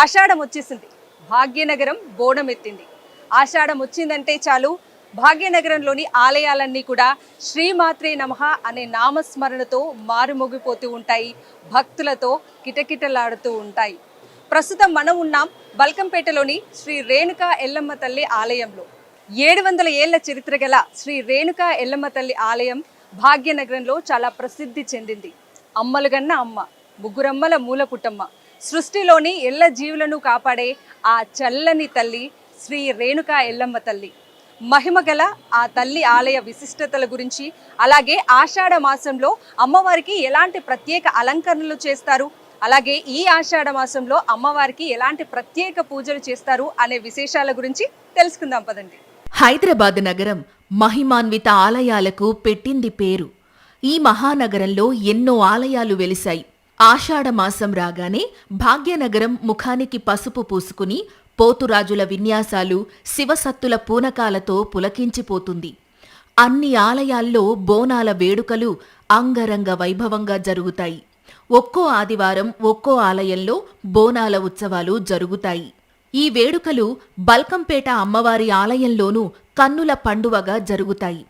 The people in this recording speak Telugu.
ఆషాఢం వచ్చేసింది. భాగ్యనగరం బోనమెత్తింది. ఆషాఢం వచ్చిందంటే చాలు భాగ్యనగరంలోని ఆలయాలన్నీ కూడా శ్రీమాత్రే నమః అనే నామస్మరణతో మారుమోగిపోతూ ఉంటాయి, భక్తులతో కిటకిటలాడుతూ ఉంటాయి. ప్రస్తుతం మనం ఉన్నాం బల్కంపేటలోని శ్రీ రేణుకా ఎల్లమ్మ తల్లి ఆలయంలో. 700 ఏళ్ల చరిత్ర గల శ్రీ రేణుకా ఎల్లమ్మ తల్లి ఆలయం భాగ్యనగరంలో చాలా ప్రసిద్ధి చెందింది. అమ్మలుగన్న అమ్మ, ముగ్గురమ్మల మూలపుటమ్మ, సృష్టిలోని ఎల్ల జీవులను కాపాడే ఆ చల్లని తల్లి శ్రీ రేణుకా ఎల్లమ్మ తల్లి. మహిమగల ఆ తల్లి ఆలయ విశిష్టతల గురించి, అలాగే ఆషాఢ మాసంలో అమ్మవారికి ఎలాంటి ప్రత్యేక అలంకరణలు చేస్తారు, అలాగే ఈ ఆషాఢ మాసంలో అమ్మవారికి ఎలాంటి ప్రత్యేక పూజలు చేస్తారు అనే విశేషాల గురించి తెలుసుకుందాం పదండి. హైదరాబాద్ నగరం మహిమాన్విత ఆలయాలకు పెట్టింది పేరు. ఈ మహానగరంలో ఎన్నో ఆలయాలు వెలిశాయి. ఆషాఢమాసం రాగానే భాగ్యనగరం ముఖానికి పసుపు పూసుకుని పోతురాజుల విన్యాసాలు, శివసత్తుల పూనకాలతో పులకించిపోతుంది. అన్ని ఆలయాల్లో బోనాల వేడుకలు అంగరంగ వైభవంగా జరుగుతాయి. ఒక్కో ఆదివారం ఒక్కో ఆలయంలో బోనాల ఉత్సవాలు జరుగుతాయి. ఈ వేడుకలు బల్కంపేట అమ్మవారి ఆలయంలోనూ కన్నుల పండువగా జరుగుతాయి.